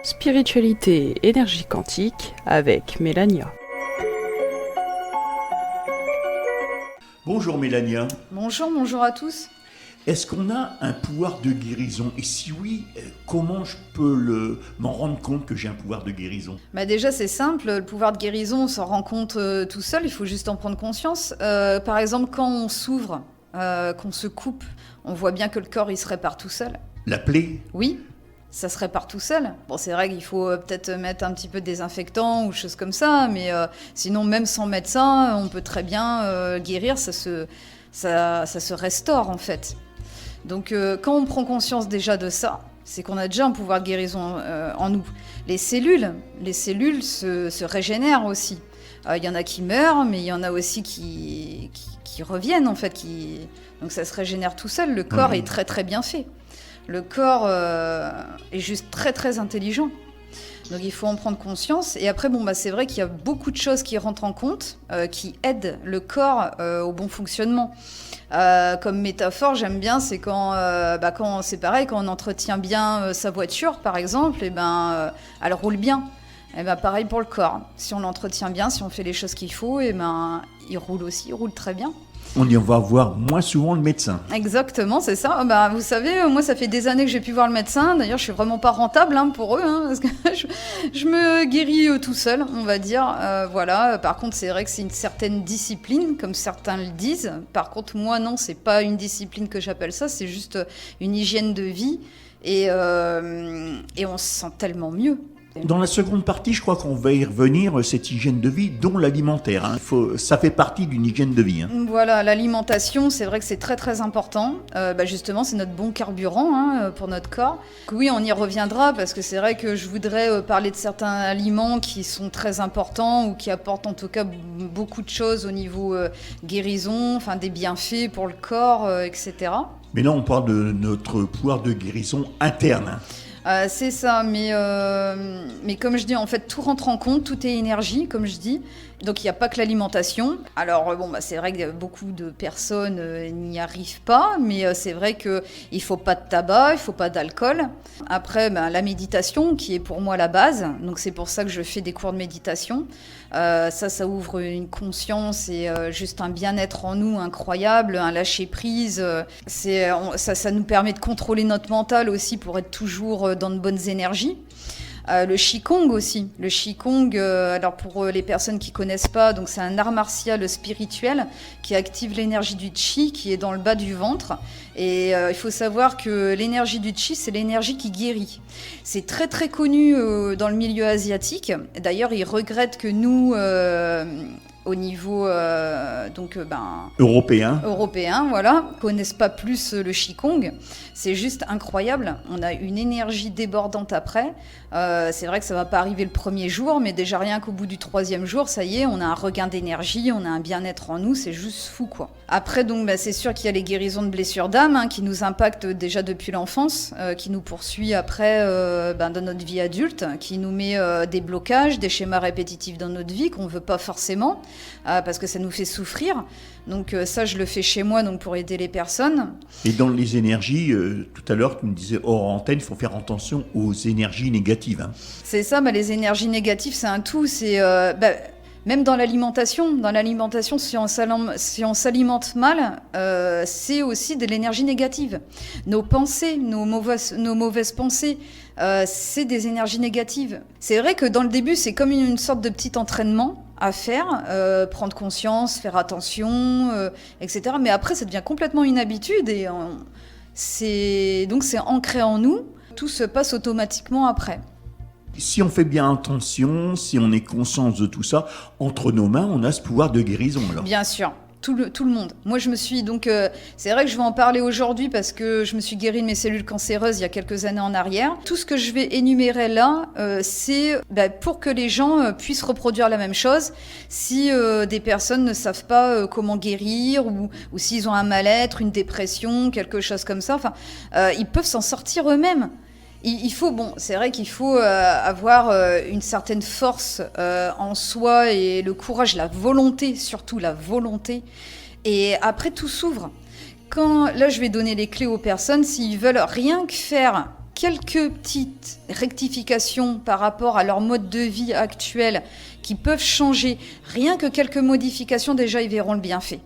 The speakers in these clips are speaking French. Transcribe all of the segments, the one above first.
Spiritualité et énergie quantique avec Mélania. Bonjour Mélania. Bonjour à tous. Est-ce qu'on a un pouvoir de guérison? Et si oui, comment je peux m'en rendre compte que j'ai un pouvoir de guérison? Déjà c'est simple, le pouvoir de guérison on s'en rend compte tout seul, il faut juste en prendre conscience. Par exemple quand on s'ouvre, qu'on se coupe, on voit bien que le corps il se répare tout seul. La plaie? Oui, ça se répare tout seul. Bon, c'est vrai qu'il faut peut-être mettre un petit peu de désinfectant ou choses comme ça, mais sinon même sans médecin, on peut très bien guérir, ça se restaure en fait. Donc quand on prend conscience déjà de ça, c'est qu'on a déjà un pouvoir de guérison en nous. Les cellules se régénèrent aussi. Il y en a qui meurent, mais il y en a aussi qui reviennent en fait. Donc ça se régénère tout seul. Le corps est très très bien fait. Le corps est juste très très intelligent. Donc il faut en prendre conscience. Et après, c'est vrai qu'il y a beaucoup de choses qui rentrent en compte, qui aident le corps au bon fonctionnement. Comme métaphore, j'aime bien, c'est quand c'est pareil, quand on entretient bien sa voiture, par exemple, elle roule bien. Pareil pour le corps. Si on l'entretient bien, si on fait les choses qu'il faut, il roule très bien. On y va voir moins souvent le médecin. Exactement, c'est ça. Vous savez, moi, ça fait des années que j'ai pu voir le médecin. D'ailleurs, je suis vraiment pas rentable pour eux, parce que je me guéris tout seul, on va dire. Voilà. Par contre, c'est vrai que c'est une certaine discipline, comme certains le disent. Par contre, moi, non, c'est pas une discipline que j'appelle ça. C'est juste une hygiène de vie. Et on se sent tellement mieux. Dans la seconde partie, je crois qu'on va y revenir, cette hygiène de vie, dont l'alimentaire. Ça fait partie d'une hygiène de vie. Voilà, l'alimentation, c'est vrai que c'est très très important. Justement, c'est notre bon carburant pour notre corps. Oui, on y reviendra parce que c'est vrai que je voudrais parler de certains aliments qui sont très importants ou qui apportent en tout cas beaucoup de choses au niveau guérison, des bienfaits pour le corps, etc. Mais là, on parle de notre pouvoir de guérison interne. C'est ça, mais comme je dis, en fait, tout rentre en compte, tout est énergie, comme je dis. Donc, il n'y a pas que l'alimentation. Alors, c'est vrai que beaucoup de personnes n'y arrivent pas, mais c'est vrai qu'il ne faut pas de tabac, il ne faut pas d'alcool. Après, la méditation, qui est pour moi la base. Donc, c'est pour ça que je fais des cours de méditation. Ça ouvre une conscience et juste un bien-être en nous incroyable, un lâcher-prise. Ça nous permet de contrôler notre mental aussi pour être toujours dans de bonnes énergies. Le Qigong aussi. Le Qigong, alors pour les personnes qui connaissent pas, donc c'est un art martial spirituel qui active l'énergie du Qi qui est dans le bas du ventre. Et il faut savoir que l'énergie du Qi, c'est l'énergie qui guérit. C'est très très connu dans le milieu asiatique. D'ailleurs, ils regrettent que nous, au niveau européen, voilà, connaissent pas plus le Qigong. C'est juste incroyable. On a une énergie débordante après. C'est vrai que ça va pas arriver le premier jour, mais déjà rien qu'au bout du 3e jour, ça y est, on a un regain d'énergie, on a un bien-être en nous, c'est juste fou, quoi. Après, c'est sûr qu'il y a les guérisons de blessures d'âme qui nous impactent déjà depuis l'enfance, qui nous poursuit après dans notre vie adulte, qui nous met des blocages, des schémas répétitifs dans notre vie qu'on veut pas forcément, parce que ça nous fait souffrir. Donc ça, je le fais chez moi pour aider les personnes. Et dans les énergies, tout à l'heure, tu me disais hors antenne, il faut faire attention aux énergies négatives. C'est ça, les énergies négatives, c'est un tout. C'est même dans l'alimentation. Dans l'alimentation, si on s'alimente mal, c'est aussi de l'énergie négative. Nos pensées, nos mauvaises pensées, c'est des énergies négatives. C'est vrai que dans le début, c'est comme une sorte de petit entraînement à faire, prendre conscience, faire attention, etc. Mais après, ça devient complètement une habitude et c'est ancré en nous. Tout se passe automatiquement après. Si on fait bien attention, si on est conscient de tout ça, entre nos mains, on a ce pouvoir de guérison. Alors. Bien sûr. Tout le monde. Moi, je me suis c'est vrai que je vais en parler aujourd'hui parce que je me suis guérie de mes cellules cancéreuses il y a quelques années en arrière. Tout ce que je vais énumérer là, c'est pour que les gens puissent reproduire la même chose. Si des personnes ne savent pas comment guérir ou s'ils ont un mal-être, une dépression, quelque chose comme ça, ils peuvent s'en sortir eux-mêmes. C'est vrai qu'il faut avoir une certaine force en soi et le courage, la volonté, surtout la volonté. Et après, tout s'ouvre. Là, je vais donner les clés aux personnes s'ils veulent rien que faire quelques petites rectifications par rapport à leur mode de vie actuel qui peuvent changer, rien que quelques modifications, déjà ils verront le bienfait.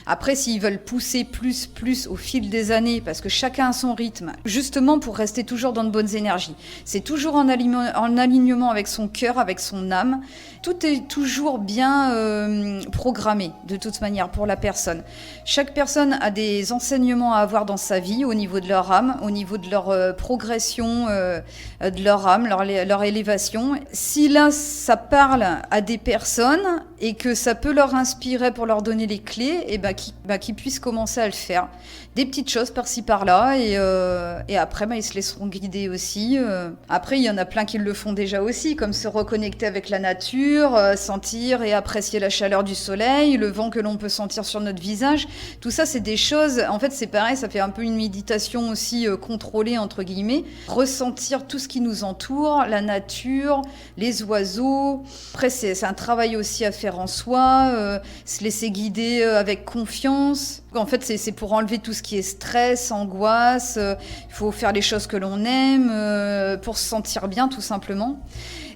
Après, s'ils veulent pousser plus au fil des années, parce que chacun a son rythme, justement pour rester toujours dans de bonnes énergies, c'est toujours en alignement avec son cœur, avec son âme. Tout est toujours bien programmé, de toute manière, pour la personne. Chaque personne a des enseignements à avoir dans sa vie, au niveau de leur âme, au niveau de leur progression de leur âme, leur élévation. Si là, ça parle à des personnes et que ça peut leur inspirer pour leur donner les clés, et qu'ils puissent commencer à le faire. Des petites choses par-ci par-là et après ils se laisseront guider aussi. Après il y en a plein qui le font déjà aussi, comme se reconnecter avec la nature, sentir et apprécier la chaleur du soleil, le vent que l'on peut sentir sur notre visage. Tout ça c'est des choses, en fait c'est pareil, ça fait un peu une méditation aussi contrôlée entre guillemets. Ressentir tout ce qui nous entoure, la nature, les oiseaux. Après c'est un travail aussi à faire en soi, se laisser guider avec confiance. En fait, c'est pour enlever tout ce qui est stress, angoisse. Il faut faire les choses que l'on aime pour se sentir bien, tout simplement.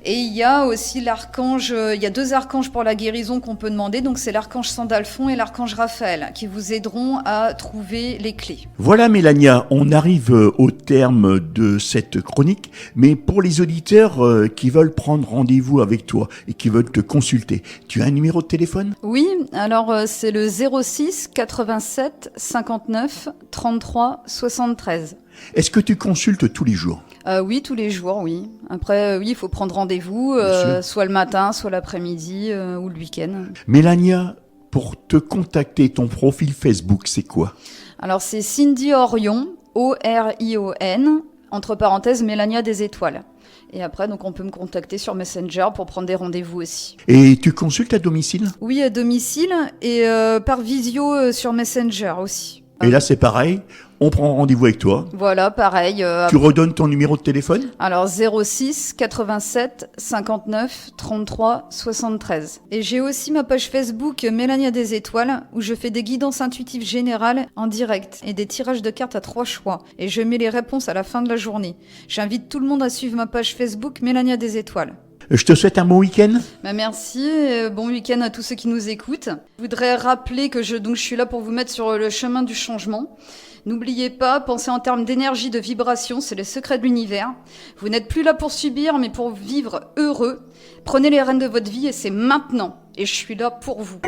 Et il y a aussi l'archange, il y a 2 archanges pour la guérison qu'on peut demander. Donc, c'est l'archange Sandalphon et l'archange Raphaël qui vous aideront à trouver les clés. Voilà Mélania, on arrive au terme de cette chronique. Mais pour les auditeurs qui veulent prendre rendez-vous avec toi et qui veulent te consulter, tu as un numéro de téléphone ? Oui, alors c'est le 06 87 59 33 73. Est-ce que tu consultes tous les jours ? Oui, tous les jours, oui. Après, oui, il faut prendre rendez-vous, soit le matin, soit l'après-midi ou le week-end. Mélania, pour te contacter, ton profil Facebook, c'est quoi ? Alors, c'est Cindy Orion, O-R-I-O-N, entre parenthèses, Mélania des Étoiles. Et après, donc, on peut me contacter sur Messenger pour prendre des rendez-vous aussi. Et tu consultes à domicile ? Oui, à domicile et par visio sur Messenger aussi. Et là, c'est pareil, on prend rendez-vous avec toi. Voilà, pareil. Tu redonnes ton numéro de téléphone ? Alors 06 87 59 33 73. Et j'ai aussi ma page Facebook Mélania des Étoiles où je fais des guidances intuitives générales en direct et des tirages de cartes à 3 choix. Et je mets les réponses à la fin de la journée. J'invite tout le monde à suivre ma page Facebook Mélania des Étoiles. Je te souhaite un bon week-end. Merci, bon week-end à tous ceux qui nous écoutent. Je voudrais rappeler que je suis là pour vous mettre sur le chemin du changement. N'oubliez pas, pensez en termes d'énergie, de vibration, c'est les secrets de l'univers. Vous n'êtes plus là pour subir, mais pour vivre heureux. Prenez les rênes de votre vie et c'est maintenant. Et je suis là pour vous.